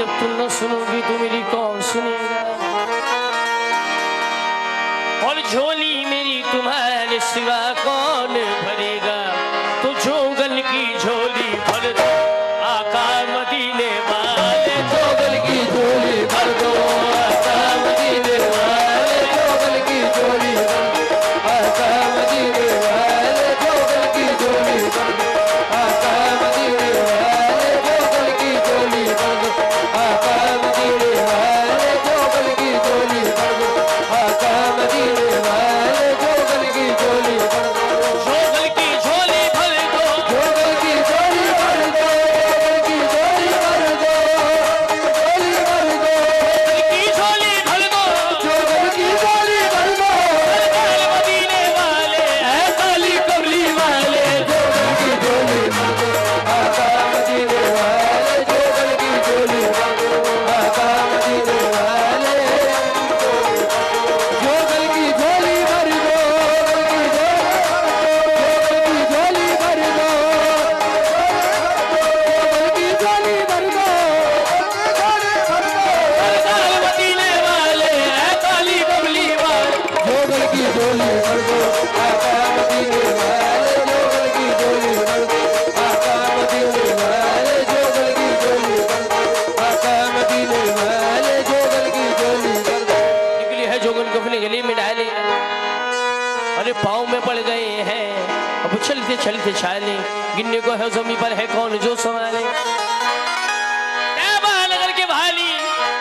जब तुम न सुनोगी तो मेरी कौन सुनेगा। और झोली मेरी तुम्हारे सिवा कौन भरेगा। तो जोगन की झोली भर दो आका मदीने वाले, जोगन की झोली भर दो आका मदीने वाले, जोगन की झोली भर दो आका मदीने वाले, जोगन की झोली भर दो आका मदीने वाले, जोगन की झोली भर दो आका मदीने वाले, जोगन की झोली भर दो आका मदीने वाले, जोगन की झोली भर दो, जोगन की झोली भर दो, जोगन की झोली भर दो, जोगन की झोली भर दो, झोली भर दो, जोगन की झोली भर दो, मदीने वाले है काली कमली वाले, जोगन की झोली भर दो आका मदीने वाले, जोगन की झोली भर दो आका मदीने वाले, जोगन की झोली भर दो, जोगन की झोली भर दो, जोगन की झोली भर दो, मदीने वाले है काली कमली वाले, जोगन की झोली भर दो आका मदीने वाले, जोगन की झोली भर दो आका मदीने वाले, जोगन की झोली भर दो आका मदीने वाले, जोगन की झोली भर दो। निकली है जोगन को अपने गले में डाले, अरे पाँव में पड़ गए हैं अब चलते चलते छाले, गिनने को है जमीन पर है कौन जो संभाले। नगर के भाली,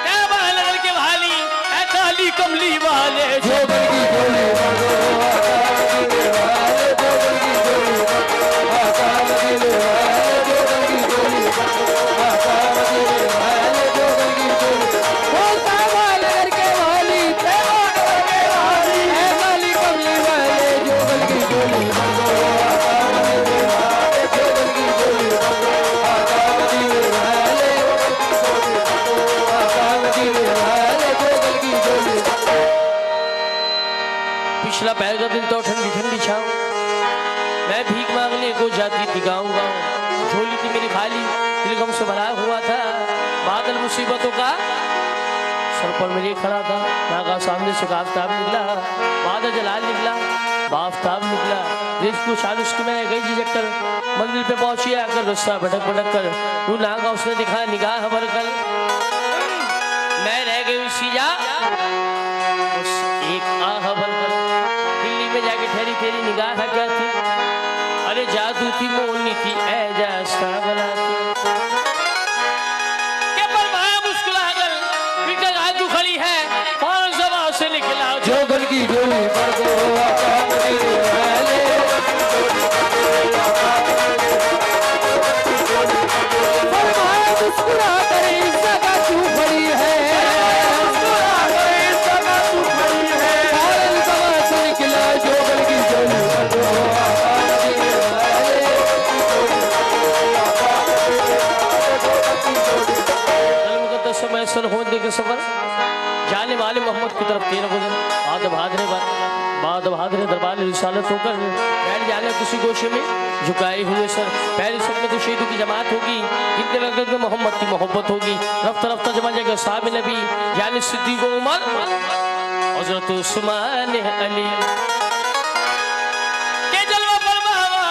नगर के भाली है काली कमली वाले, जोगन की झोली भर दो आका मदीने वाले, जोगन की झोली भर दो आका मदीने वाले, जोगन की झोली भर दो आका मदीने वाले, जोगन की झोली बोलता नगर के भाली, नगर के भाली है काली कमली वाले, जोगन की झोली भर दो आका मदीने वाले, जोगन की झोली भर दो आका मदीने वाले, आका मदीने वाले, जोगन की झोली भर दो। पिछला पैर का दिन तो ठंडी ठंडी छाँव, मैं भीख मांगने को जाती थी गाँव गाँव, झोली थी मेरी खाली, दिल गम से भरा हुआ था, बादल मुसीबतों का सर पर मेरे खड़ा था, नागा सामने से आफताब निकला, बादल जलाल निकला, बाफ्ताब निकला, देश को चालूस की मैंने गई झिझक कर मंदिर पे पहुंची, आकर रास्ता भटक भटक कर तू नागा उसने दिखा निगाह भर कर, मैं रह गई सीजा उस एक आह भर कर, दिल्ली में जाके ठहरी तेरी निगाह क्या थी, अरे जादू थी मोलनी थी ऐसा बना थी, के पर माया मुस्कुरा कर बिल्कुल आजू खड़ी है कौन सभा से निकला, जोगन की झोली भर दो आका मदीने वाले, पर माया मुस्कुरा कर इस जगह क्यों खड़ी है, मुस्कुरा कर इस जगह क्यों खड़ी है, कौन सभा से निकला, जोगन की झोली भर दो आका मदीने वाले, समय सन होने के सफर जाने वाले मोहम्मद की तरफ तेरा गुजर, बाद भादरे दरबार रिसालत होकर बैठ जाने किसी गोशे में झुकाए हुए सर, पहले सर में तो शहीदों की जमात होगी, जितने लगन में मोहम्मद की मोहब्बत होगी, रफ्ता रफ्ता जमा जाएगा साहब नबी यानी सिद्दीक उमर हजरत उस्मान अली के जलवा फरमावा,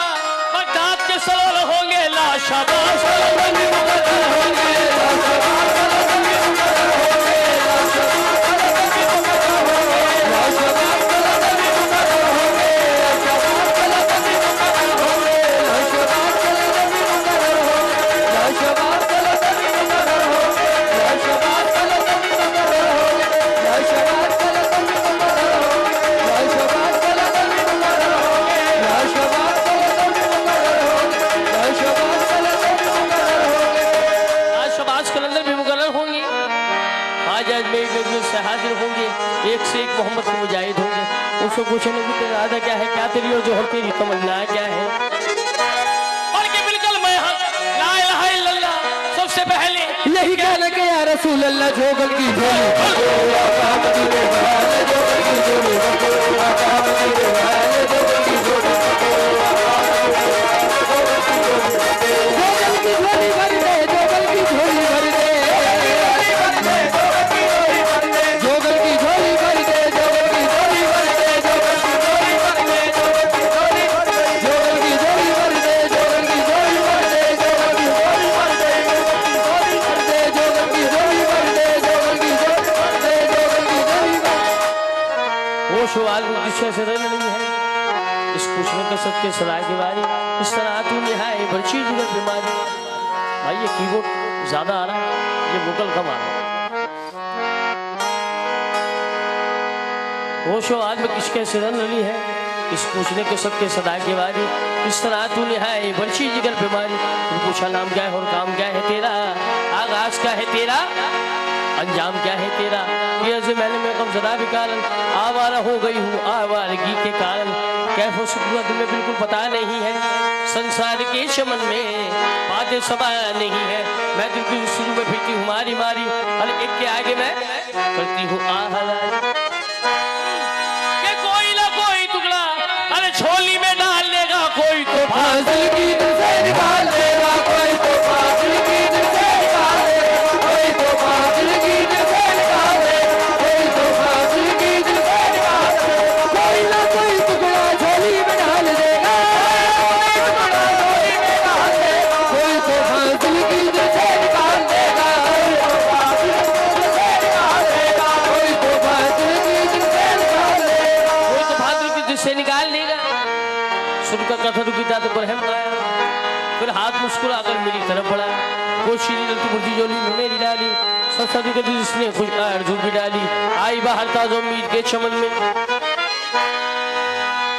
बगदाद के सवाल होंगे लाशाबाज होंगे, हाजिर होंगे, एक से एक मोहम्मद के मुजाहिद होंगे, उसको पूछने की तेरा इरादा क्या है, क्या तेरी और जो तेरी तमन्ना क्या है, और के बिल्कुल मैं ला इलाहा इल्लल्लाह सबसे पहले यही कहना कि या रसूल अल्लाह, जोगन की झोली आका मदीने वाले, जोगन की झोली आका मदीने वाले, जोगन की झोली जोगन की झोली भर दे, जोगन की झोली भर दे, किसके सिर नहीं है इस पूछने के सबके सलाह की बारी इस तरह तू निहाय बर्ची जिगर बीमारी। भाई ये कीबोर्ड ज्यादा आ रहा है, ये वोकल कम आ रहा है। होशो आज में किसके सिर नहीं है इस पूछने के सबके सदा की बारी इस तरह तू निहाय बर्ची जिगर बीमारी। तू पूछा नाम क्या है और काम क्या है तेरा, आगाज क्या है तेरा, अंजाम क्या है तेरा। ये मैंने मैं कब जरा भी कारण आवारा हो गई हूँ आवारगी के कारण। कैफो सुकून में बिल्कुल पता नहीं है संसार के चमन में बातें सभा नहीं है। मैं दिल की शुरू में फिरती हूँ मारी मारी हर एक के आगे मैं करती हूँ आहलाई। के कोई ना कोई टुकड़ा अरे झोली में डाल देगा कोई तो फांसी की दिल से निकाल देगा कोई तो फांसी की दिल से निकाल देगा कोई तो फांसी की दिल से निकाल देगा कोई तो फांसी की दिल से निकाल देगा कोई ना कोई टुकड़ा झोली में डाल देगा कोई तो फांसी की दिल से निकाल देगा कोई तो फांसी की दिल से निकाल देगा कोई तो फांसी की दिल से निकाल देगा। सुनकर कथा रुकी जाते पर हम आया फिर हाथ मुस्कुरा कर मेरी तरफ बढ़ा कोई शीरी लड़की मुर्दी जोली में मेरी डाली ससुर के दिल इसने खुश झूठ भी डाली आई बाहर ताजो मीर के चमन में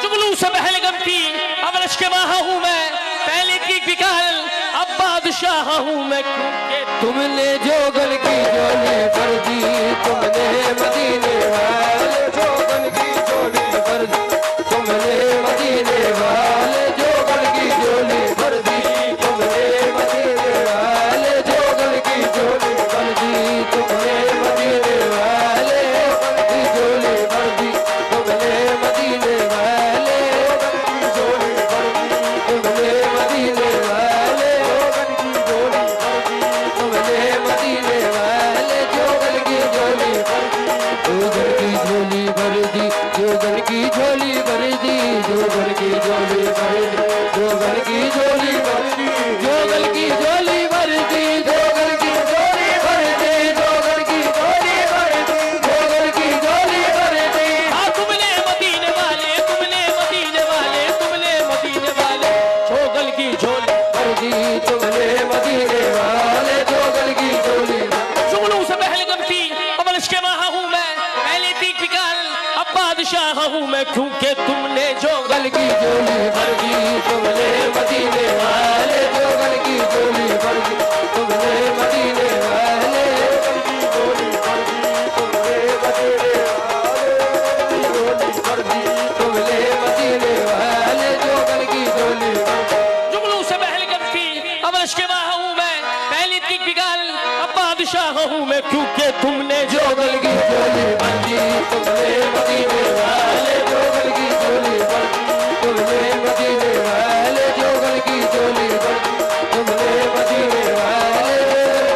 जुगलू से पहले गम थी अब रश के वहां हूं मैं पहले की बिकाल अब बादशाह हूं मैं क्योंकि तुमने जोगन की जोली भर दी तुमने मदीने वाले जोगन की जोली भर दी तुमने मदीने वाले जोगन की जोली भर दी तुमने मदीने वाले जोगन की जोली भर दी तुमने मदीने वाले की जोली भर दी तुमने मदीने वाले की जोली भर दी तुमने मदीने वाले की जोली भर दी तुमने मदीने वाले जोगन की जोली भर दी जोगन की झोली भर दी जोगन की झोली भर दी जोगन की झोली भर दी जोगन की झोली भर दी जोगन की झोली भर दी जोगन की झोली भर दी जोगन की झोली भर दी। हाँ तुमने मदीने वाले तुमने मदीने वाले तुमने मदीने वाले जोगन की झोली भर दी तुमने मदीने वाले जोगन की झोली जुगलू से पहले गम थी अब रश के वहां हूं मैं पहले थी बिकाल अब बादशाह हूं मैं क्योंकि तुमने जोगन की जोली भर दी तुमने मदीने वाले जोगन की जोली भर दी तुमने मदीने वाले की जोली भर दी तुमने मदीने वाले की जोली भर दी तुमने मदीने वाले जोगन की जोली भर दी। जुगलू से पहले गम थी अब रश के वहां हूं मैं पहले थी बिकाल अब बादशाह हूं मैं क्योंकि तुमने जोगन की जोली भर दी तुमने मदीने वाले जोगन की जोली भर दी तुमने मदीने वाले जोगन की जोली भर दी तुमने मदीने वाले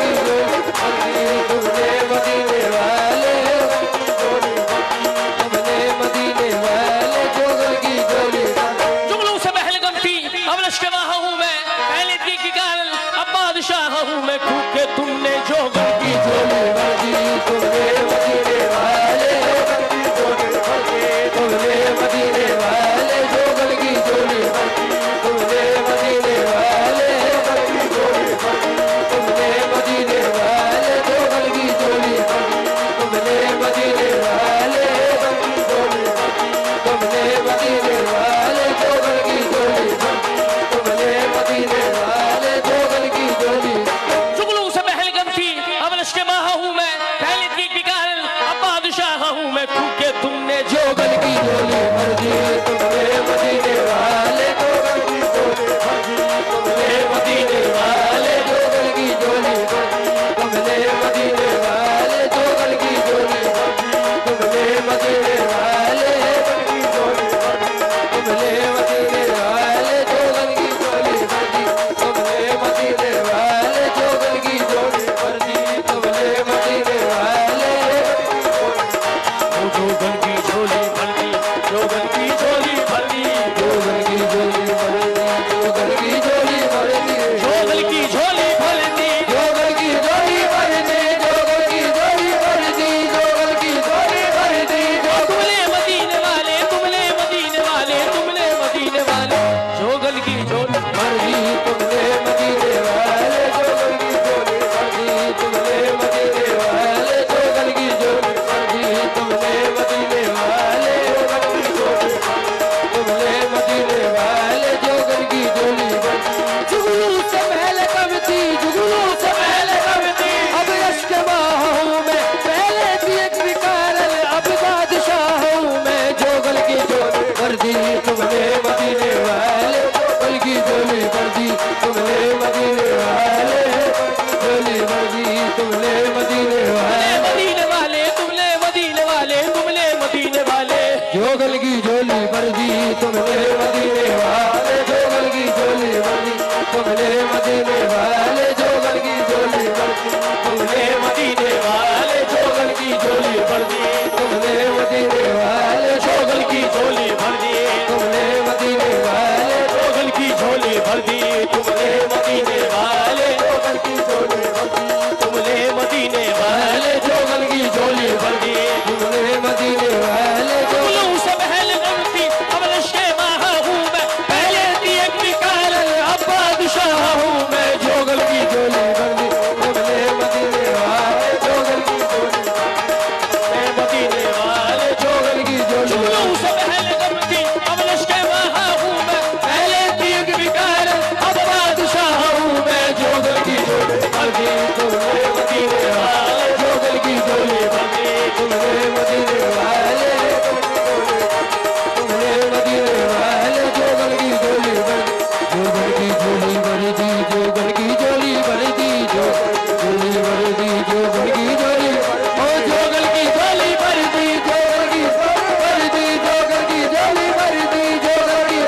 की जोली भर दी तुमने मदीने वाले की जोली भर दी तुमने मदीने वाले जोगन की जोली भर दी। जुगलू से पहले गम थी अब रश के वहां हूं मैं पहले थी बिकाल अब बादशाह हूं मैं क्योंकि तुमने जोगन की जोली भर दी तुमने मदीने वाले की जोली भर दी तुमने मदीने वाले जोगन की जोली भर दी तुमने मदीने वाले की जोली भर दी तुमने मदीने वाले जोगन की जोली भर दी तुमने मदीने वाले की जोली भर दी तुमने मदीने वाले जोगन की जोली भर दी तुमने मदीने वाले जोगन की जोली। मदीने वाले जोगल की झोली भर दी तुमने मदीने वाले जोगल की झोली भर दी तुमने मदीने वाले जोगल की झोली भर दी तुमने मदीने वाले जोगल की झोली भर दी तुमने मदीने वाले जोगल की झोली भर दी तुमने मदीने वाले जोगल की झोली भर दी तुमने मदीने वाले जुगलू से पहल करती अब लश्के माह हूँ मैं पहले थी एक विकार अब बादशाह हूँ मैं जोगल की झोली भर दी तुमने मदीने वाले जोगल की झोली मैं मदीने वाले जोगल की झोली जुगलू से पहल करती अब लश्के माह हूँ मैं पहले थी एक विकार अब बादशाह हूँ मैं जोगल की झोली भर दी तुमने मदीने वाले जोगल की झोली भर दी तुमने मदीने वाले तुमने मदीने वाले जोगल की झोली भर जोगल की झोली भर दी जोगल की झोली भर दी झोली भर दी जोगल की झोली ओ जोगल की झोली भर दी जोगल की भर दी जोगल की झोली भर दी जोगल की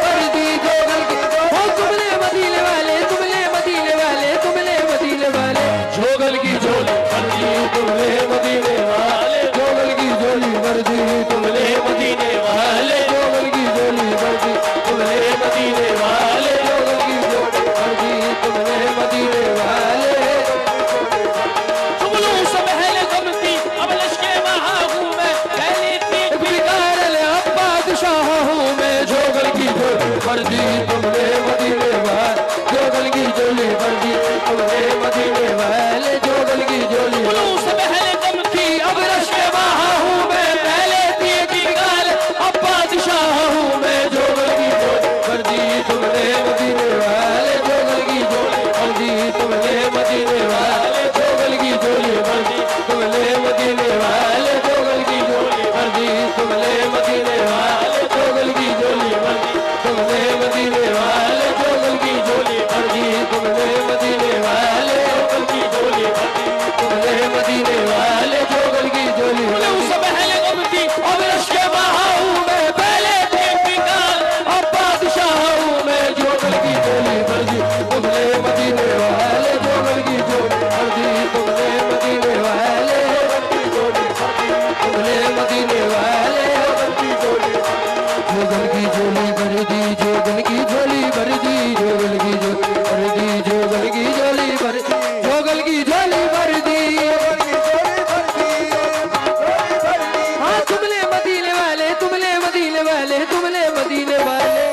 भर दी जोगल की ओ तुमने मदीने वाले तुमने मदीने वाले तुमने मदीने वाले जोगल की झोली भर दी तुमने मदीने वाले जोगल की झोली भर दी तुमने मदीने वाले जोगल की झोली भर दी तुमने मदीने वाले जोगल की झोली भर दी तुमने मदीने वाले जुगलू से पहल करती अब लश्के माह हूँ मैं पहले थी एक बिगाड़ ले अब बादशाह हूँ मैं जोगल की झोली भर दी तुमने मदीने वाले जोगल की झोली भर दी तुमने मदीने वाले जोगल की झोली जुगलू से पहल करती अब लश्के माह हूँ मैं पहले थी एक विकार अब बादशाह हूँ मैं जोगल की झोली भर दी तुमने मदीने वाले जोगल की झोली भर दी तुमने मदीने वाले जोगल की झोली भर दी तुमने मदीने वाले जोगल की झोली भर दी तुमने मदीने वाले जोगल की झोली भर दी तुमने मदीने वाले जोगल की झोली भर दी तुमने मदीने वाले जोगल की झोली भर दी तुमने मदीने वाले जोगल की झोली भर जुगलू दी से पहल करती अब लश्के माह हूँ मैं पहले थी एक विकार अब बादशाह हूँ मैं जोगल की झोली भर दी तुमने मदीने वाले जोगल की झोली भर दी तुमने मदीने वाले तुमने मदीने वाले जोगल की झोली भर दी जोगल की झोली भर दी जोगल की झोली भर दी जोगल की झोली भर जोगल की झोली भर दी हाँ तुमने मदीने वाले तुमने मदीने वाले तुमने मदीने वाले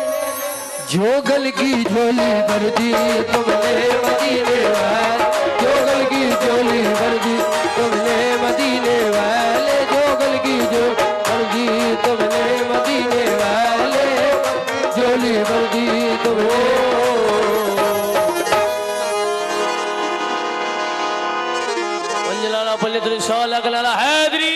जोगल की झोली भर दी तुमने मदीने वाले जोगल की झोली भर दी तुमने मदीने वाले जोगल की झोली भर दी तुमने मदीने वाले झोली भर दी तुमने मंजलाला पल्ले तुरी सौ लग लाला हैदरी